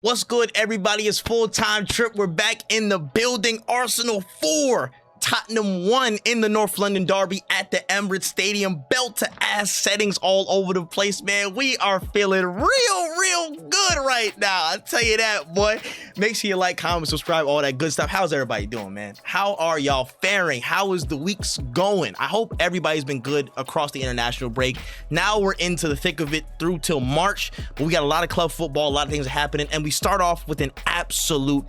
What's good, everybody? It's full-time trip. We're back in the building. Arsenal 4, Tottenham 1 in the North London derby at the Emirates Stadium. Belt-to-ass settings all over the place, man. We are feeling real good right now. I tell you that, boy. Make sure you like, comment, subscribe, all that good stuff. How's everybody doing, man? How are y'all faring? How is the weeks going? I hope everybody's been good across the international break. Now we're into the thick of it through till March, but we got a lot of club football, a lot of things are happening, and we start off with an absolute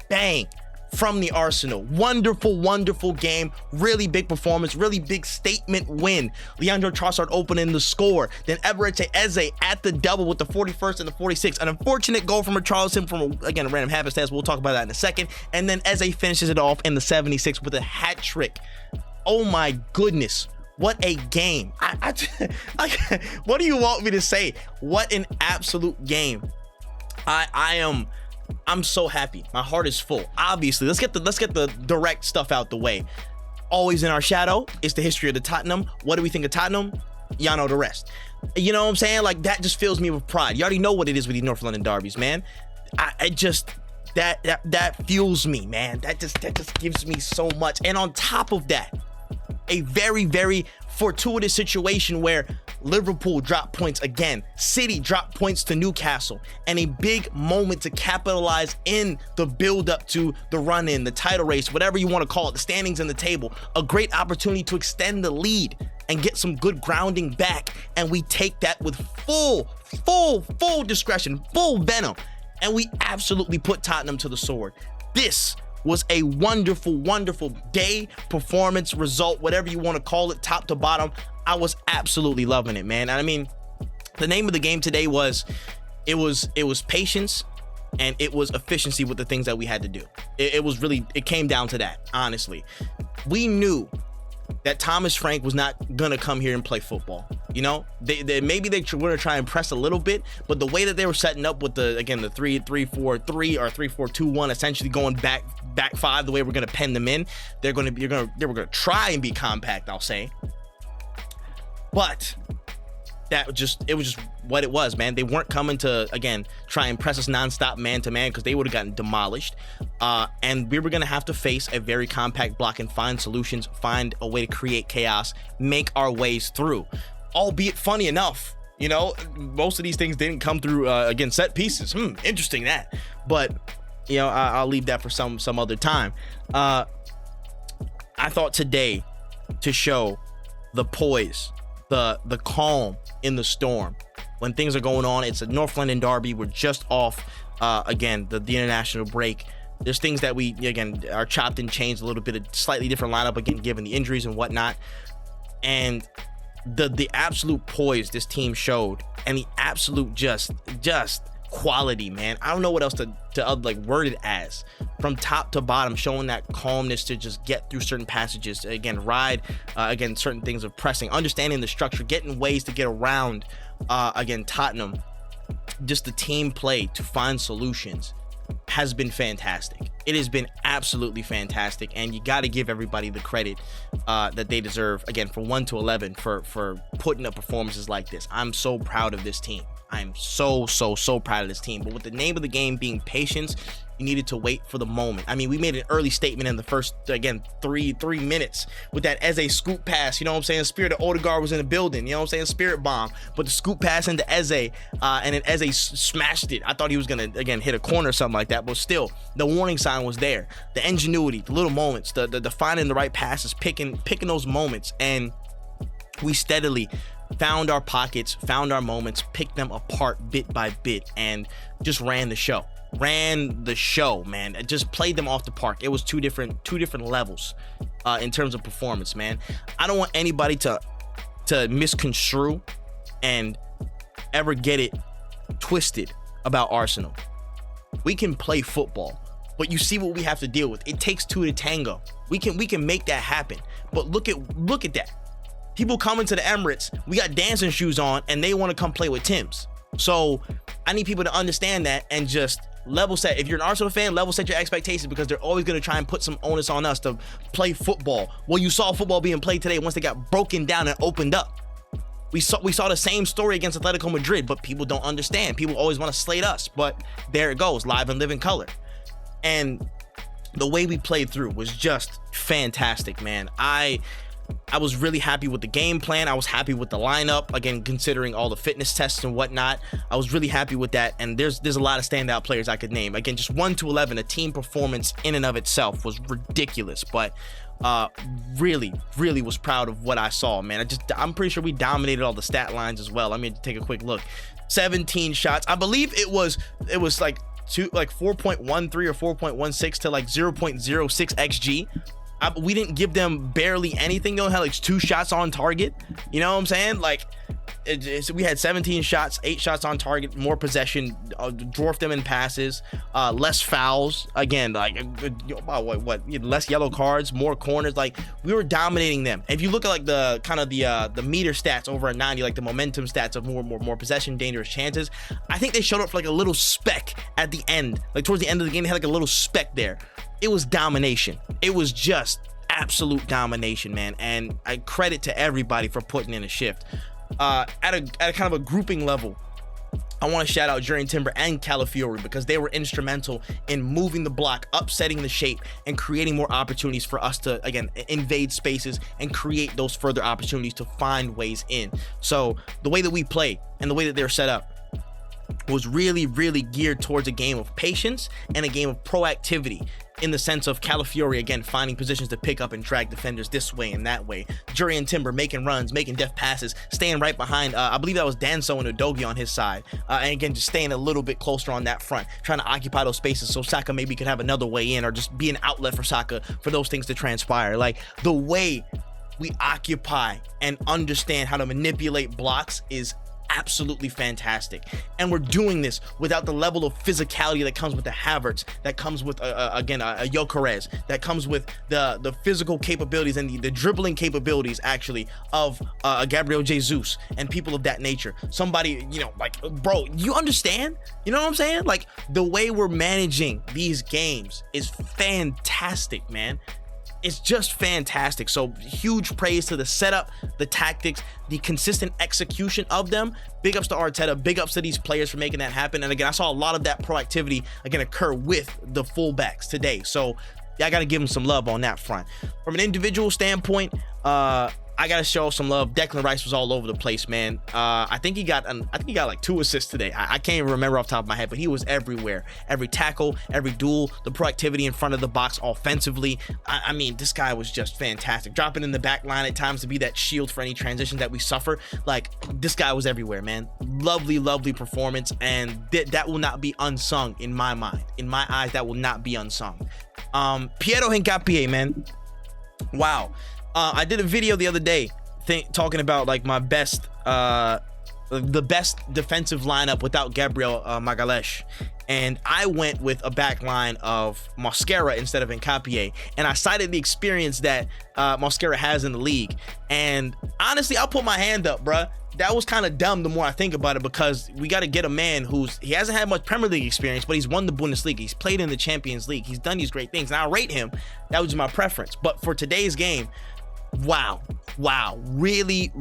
bang from the Arsenal. Wonderful game. Really big performance. Really big statement win. Leandro Trossard opening the score. Then Eberchi Eze at the double with the 41st and the 46th. An unfortunate goal from Richarlison from, again, a random happenstance. We'll talk about that in a second. And then Eze finishes it off in the 76th with a hat trick. Oh my goodness. What a game. What do you want me to say? What an absolute game. I'm so happy. My heart is full. Obviously, let's get the direct stuff out the way. Always in our shadow. It's the history of the Tottenham. What do we think of Tottenham? Y'all know the rest. You know what I'm saying? Like, that just fills me with pride. You already know what it is with these North London derbies, man. That fuels me, man. That just gives me so much. And on top of that, a very fortuitous situation where Liverpool dropped points again, City dropped points to Newcastle, and a big moment to capitalize in the build-up to the run-in, the title race, whatever you want to call it, the standings in the table. A great opportunity to extend the lead and get some good grounding back, and we take that with full discretion, full venom, and we absolutely put Tottenham to the sword. This was a wonderful day, performance, result, whatever you want to call it, top to bottom. I was absolutely loving it, man. I mean, the name of the game today was patience, and it was efficiency with the things that we had to do. It came down to that, honestly. We knew that Thomas Frank was not gonna come here and play football. You know, maybe they were gonna try and press a little bit, but the way that they were setting up with the 3-3-4-3 or 3-4-2-1, essentially going back five, the way we're gonna pen them in, they were gonna try and be compact, I'll say. But it was just what it was, man. They weren't coming to, again, try and press us nonstop man-to-man, because they would have gotten demolished. And we were going to have to face a very compact block and find solutions, find a way to create chaos, make our ways through. Albeit, funny enough, you know, most of these things didn't come through, again, set pieces. Interesting that. But, you know, I'll leave that for some other time. I thought today, to show the poise, the calm in the storm when things are going on. It's a North London derby. We're just off again the international break. There's things that we again are chopped and changed a little bit, a slightly different lineup again given the injuries and whatnot, and the absolute poise this team showed, and the absolute just quality, man. I don't know what else to like word it as, from top to bottom, showing that calmness to just get through certain passages, again ride again certain things of pressing, understanding the structure, getting ways to get around again Tottenham. Just the team play to find solutions has been fantastic. It has been absolutely fantastic, and you got to give everybody the credit that they deserve, again, from 1 to 11 for putting up performances like this. I'm so proud of this team. I'm so proud of this team. But with the name of the game being patience, you needed to wait for the moment. I mean, we made an early statement in the first, again, three minutes with that Eze scoop pass. You know what I'm saying? Spirit of Odegaard was in the building. You know what I'm saying? Spirit bomb. But the scoop pass into Eze, and then Eze smashed it. I thought he was going to, again, hit a corner or something like that. But still, the warning sign was there. The ingenuity, the little moments, the finding the right passes, picking those moments. And we steadily found our pockets, found our moments, picked them apart bit by bit, and just ran the show, man. It just played them off the park. It was two different levels in terms of performance, man. I don't want anybody to misconstrue and ever get it twisted about Arsenal. We can play football, but you see what we have to deal with. It takes two to tango. We can make that happen. But look at that. People coming to the Emirates, we got dancing shoes on, and they want to come play with Tim's. So I need people to understand that and just level set. If you're an Arsenal fan, level set your expectations, because they're always going to try and put some onus on us to play football. Well, you saw football being played today once they got broken down and opened up. We saw the same story against Atletico Madrid, but people don't understand. People always want to slate us, but there it goes, live and live in color. And the way we played through was just fantastic, man. I was really happy with the game plan. I was happy with the lineup, again, considering all the fitness tests and whatnot. I was really happy with that, and there's a lot of standout players I could name. Again, just 1 to 11, a team performance in and of itself was ridiculous, but really was proud of what I saw, man. I'm pretty sure we dominated all the stat lines as well. Let me take a quick look. 17 shots. I believe it was like 4.13 or 4.16 to like 0.06 XG. We didn't give them barely anything. They only had like 2 shots on target. You know what I'm saying? Like, we had 17 shots, 8 shots on target, more possession, dwarfed them in passes, less fouls. Again, like what? Less yellow cards, more corners. Like, we were dominating them. If you look at like the kind of the meter stats over at 90, like the momentum stats of more possession, dangerous chances, I think they showed up for like a little speck at the end. Like towards the end of the game, they had like a little speck there. It was domination. It was just absolute domination, man. And I credit to everybody for putting in a shift. At a kind of a grouping level, I want to shout out Jurrien Timber and Calafiori because they were instrumental in moving the block, upsetting the shape, and creating more opportunities for us to, again, invade spaces and create those further opportunities to find ways in. So the way that we play and the way that they're set up was really geared towards a game of patience and a game of proactivity, in the sense of Calafiori, again, finding positions to pick up and drag defenders this way and that way. Jurrien Timber making runs, making deft passes, staying right behind, I believe that was Danso and Udogie on his side. And again, just staying a little bit closer on that front, trying to occupy those spaces so Saka maybe could have another way in, or just be an outlet for Saka for those things to transpire. Like, the way we occupy and understand how to manipulate blocks is absolutely fantastic, and we're doing this without the level of physicality that comes with the Havertz, that comes with again a Gyökeres, that comes with the physical capabilities and the dribbling capabilities actually of Gabriel Jesus and people of that nature. Somebody, you know, like, bro, you understand? You know what I'm saying? Like, the way we're managing these games is fantastic, man. It's just fantastic. So huge praise to the setup, the tactics, the consistent execution of them. Big ups to Arteta, big ups to these players for making that happen. And again, I saw a lot of that proactivity again occur with the fullbacks today. So yeah, I got to give them some love on that front. From an individual standpoint, I gotta show some love. Declan Rice was all over the place, man. I think he got like 2 assists today. I can't even remember off the top of my head, but he was everywhere. Every tackle, every duel, the proactivity in front of the box offensively. I mean, this guy was just fantastic. Dropping in the back line at times to be that shield for any transitions that we suffer. Like, this guy was everywhere, man. Lovely performance, and that will not be unsung in my mind. In my eyes, that will not be unsung. Piero Hincapie, man. Wow. I did a video the other day talking about like my best the best defensive lineup without Gabriel Magalhaes, and I went with a back line of Mosquera instead of Hincapie, and I cited the experience that Mosquera has in the league. And honestly, I'll put my hand up, bruh. That was kind of dumb the more I think about it, because we got to get a man he hasn't had much Premier League experience, but he's won the Bundesliga. He's played in the Champions League. He's done these great things, and I rate him. That was my preference. But for today's game, wow, really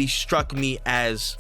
struck me as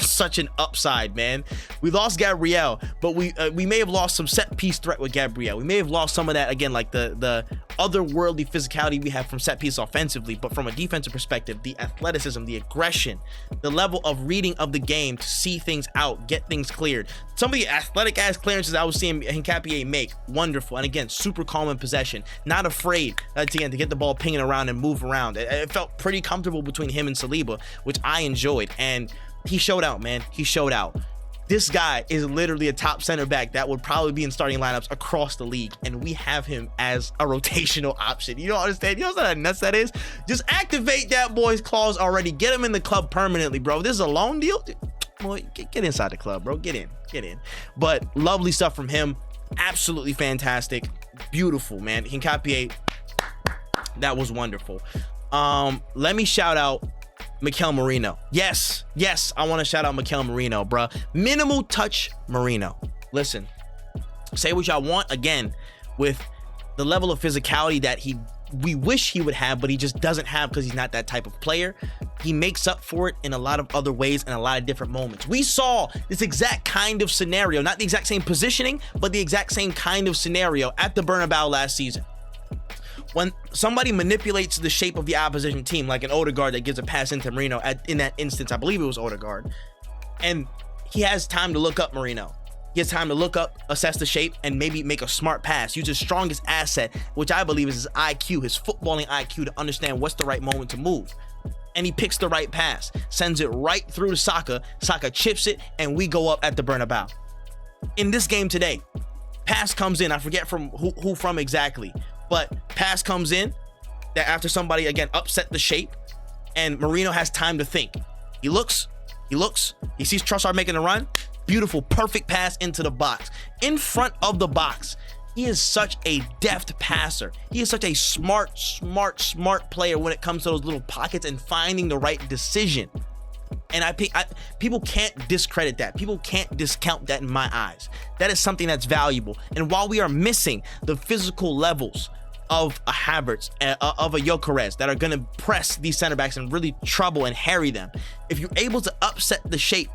such an upside, man. We lost Gabriel, but we may have lost some set piece threat with Gabriel. We may have lost some of that, again, like the otherworldly physicality we have from set piece offensively, but from a defensive perspective, the athleticism, the aggression, the level of reading of the game to see things out, get things cleared. Some of the athletic ass clearances I was seeing Hincapie make, wonderful. And again, super calm in possession, not afraid to get the ball pinging around and move around. It felt pretty comfortable between him and Saliba, which I enjoyed. And he showed out, man. He showed out. This guy is literally a top center back that would probably be in starting lineups across the league, and we have him as a rotational option. You don't understand? You know what nuts that is? Just activate that boy's clause already. Get him in the club permanently, bro. This is a loan deal. Boy, get inside the club, bro. Get in. But lovely stuff from him. Absolutely fantastic. Beautiful, man. Hincapie, that was wonderful. Let me shout out Mikel Merino. Yes, I want to shout out Mikel Merino, bruh. Minimal touch Merino. Listen, say what y'all want, again, with the level of physicality that we wish he would have, but he just doesn't have because he's not that type of player. he makes up for it in a lot of other ways and a lot of different moments. We saw this exact kind of scenario, not the exact same positioning, but the exact same kind of scenario at the Bernabeu last season. When somebody manipulates the shape of the opposition team, like an Odegaard that gives a pass into Merino, in that instance, I believe it was Odegaard, and he has time to look up Merino. He has time to look up, assess the shape, and maybe make a smart pass. Use his strongest asset, which I believe is his IQ, his footballing IQ, to understand what's the right moment to move. And he picks the right pass, sends it right through to Saka. Saka chips it, and we go up at the Bernabeu. In this game today, pass comes in. I forget from who from exactly, but pass comes in that after somebody, again, upset the shape, and Merino has time to think. He looks, he sees Trossard making a run. Beautiful, perfect pass into the box. In front of the box. He is such a deft passer. He is such a smart player when it comes to those little pockets and finding the right decision. And people can't discredit that. People can't discount that in my eyes. That is something that's valuable. And while we are missing the physical levels of a Havertz, of a Gyökeres that are going to press these center backs and really trouble and harry them, if you're able to upset the shape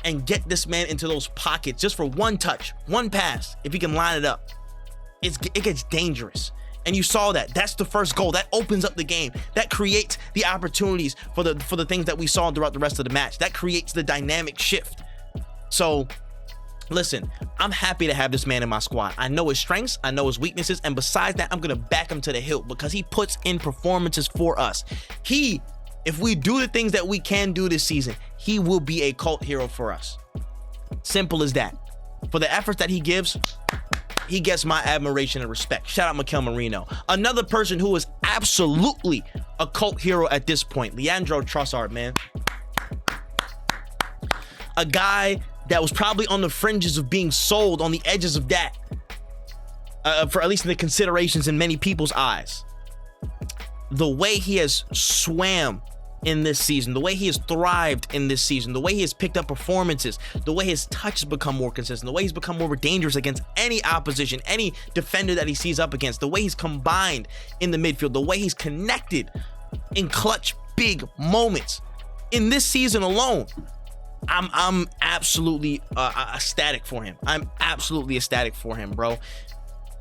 and get this man into those pockets just for one touch, one pass, if he can line it up, it gets dangerous. And you saw that. That's the first goal. That opens up the game. That creates the opportunities for the things that we saw throughout the rest of the match. That creates the dynamic shift. So, listen, I'm happy to have this man in my squad. I know his strengths, I know his weaknesses, and besides that, I'm going to back him to the hilt because he puts in performances for us. If we do the things that we can do this season, he will be a cult hero for us. Simple as that. For the efforts that he gives, he gets my admiration and respect. Shout out Mikel Merino. Another person who is absolutely a cult hero at this point, Leandro Trossard, man. A guy that was probably on the fringes of being sold, on the edges of that, for at least in the considerations in many people's eyes. The way he has swam in this season, the way he has thrived in this season, the way he has picked up performances, the way his touch has become more consistent, the way he's become more dangerous against any opposition, any defender that he sees up against, the way he's combined in the midfield, the way he's connected in clutch big moments. In this season alone, I'm absolutely ecstatic for him. I'm absolutely ecstatic for him, bro.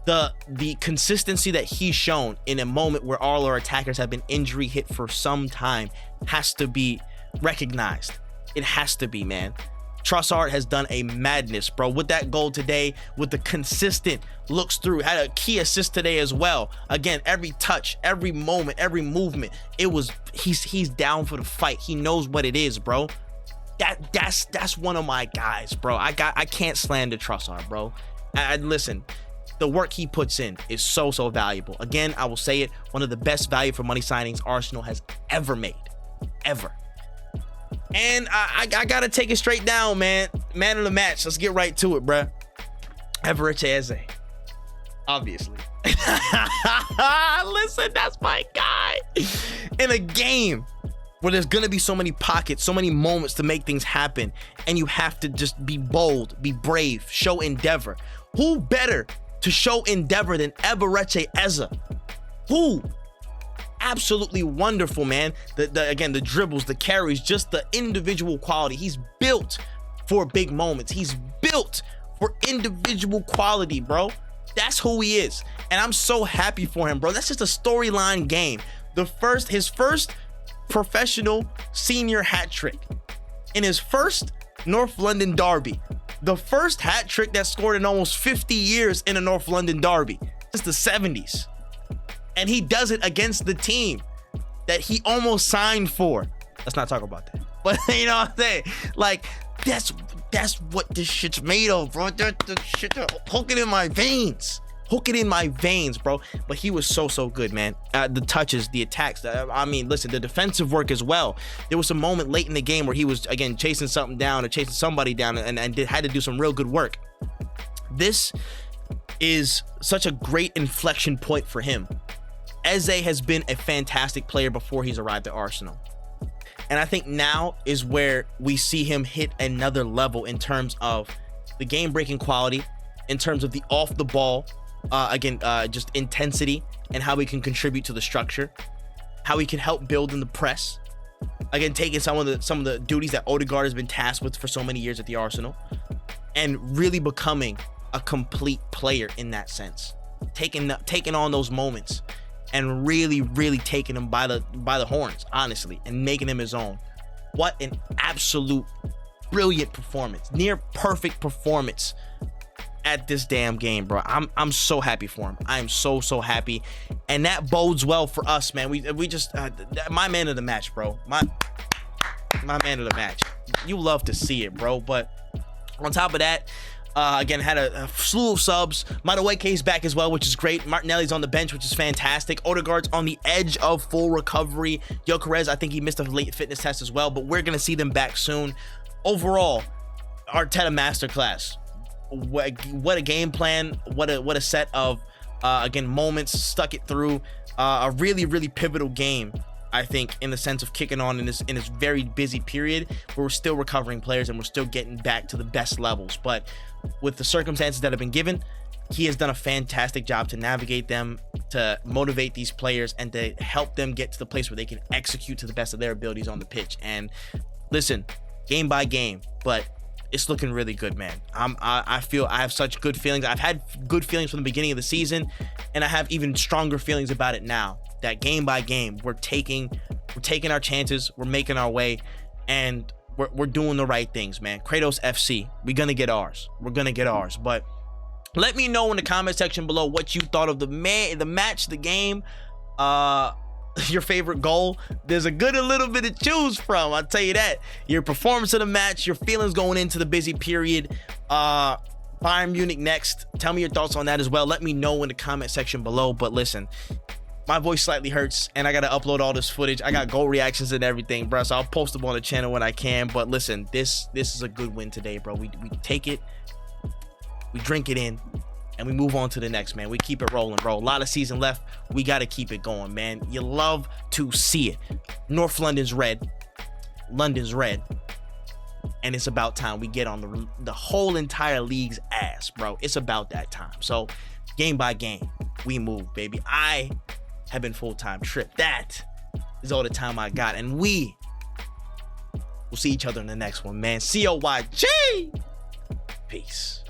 The consistency that he's shown in a moment where all our attackers have been injury hit for some time has to be recognized. It has to be, man. Trossard has done a madness, bro. With that goal today, with the consistent looks through, had a key assist today as well. Again, every touch, every moment, every movement, he's down for the fight. He knows what it is, bro. That's one of my guys, bro. I can't slander Trossard, bro. Listen. The work he puts in is so valuable. Again, I will say it, one of the best value for money signings Arsenal has ever made. Ever. And I gotta take it straight down, man. Man of the match. Let's get right to it, bruh. Eberchi Eze. Obviously. Listen, that's my guy. In a game where there's gonna be so many pockets, so many moments to make things happen, and you have to just be bold, be brave, show endeavor. Who better to show endeavor than Eberchi Eze? Who? Absolutely wonderful, man. Again, the dribbles, the carries, just the individual quality. He's built for big moments. He's built for individual quality, bro. That's who he is. And I'm so happy for him, bro. That's just a storyline game. His first professional senior hat trick in his first North London derby. The first hat trick that scored in almost 50 years in a North London derby. It's the 70s. And he does it against the team that he almost signed for. Let's not talk about that. But you know what I'm saying? Like, that's what this shit's made of, bro. That shit, hook it in my veins. Hook it in my veins, bro. But he was so good, man. The touches, the attacks. I mean, listen, the defensive work as well. There was a moment late in the game where he was, again, chasing something down or chasing somebody down and had to do some real good work. This is such a great inflection point for him. Eze has been a fantastic player before he's arrived at Arsenal. And I think now is where we see him hit another level in terms of the game-breaking quality, in terms of the off-the-ball, just intensity and how he can contribute to the structure, how he can help build in the press, Again, taking some of the duties that Odegaard has been tasked with for so many years at the Arsenal, and really becoming a complete player in that sense. Taking on those moments and really taking him by the horns, honestly, and making him his own. What an absolute brilliant performance, near perfect performance at this damn game, bro. I'm so happy for him. I am so happy, and that bodes well for us, man. We just my man of the match, bro. My man of the match. You love to see it, bro. But on top of that, again, had a slew of subs. Madueke's back as well, which is great. Martinelli's on the bench, which is fantastic. Odegaard's on the edge of full recovery. Gyökeres, I think he missed a late fitness test as well, but we're gonna see them back soon. Overall, Arteta masterclass. What a game plan. What a set of again moments. Stuck it through a really pivotal game, I think, in the sense of kicking on in this very busy period where we're still recovering players and we're still getting back to the best levels. But with the circumstances that have been given, he has done a fantastic job to navigate them, to motivate these players, and to help them get to the place where they can execute to the best of their abilities on the pitch. And listen, game by game, but it's looking really good, man. I feel I have such good feelings. I've had good feelings from the beginning of the season, and I have even stronger feelings about it now. That game by game, we're taking our chances, we're making our way, and we're doing the right things, man. Kratos FC, we're gonna get ours. We're gonna get ours. But let me know in the comment section below what you thought of the match, the game, your favorite goal. There's a good little bit to choose from, I'll tell you that. Your performance of the match, your feelings going into the busy period. Bayern Munich next. Tell me your thoughts on that as well. Let me know in the comment section below. But listen, my voice slightly hurts and I gotta upload all this footage. I got goal reactions and everything, bro, so I'll post them on the channel when I can. But listen, this is a good win today, bro. We take it, we drink it in, and we move on to the next, man. We keep it rolling, bro. A lot of season left. We got to keep it going, man. You love to see it. North London's red. London's red. And it's about time we get on the whole entire league's ass, bro. It's about that time. So, game by game, we move, baby. I have been full-time Trip. That is all the time I got. And we will see each other in the next one, man. COYG. Peace.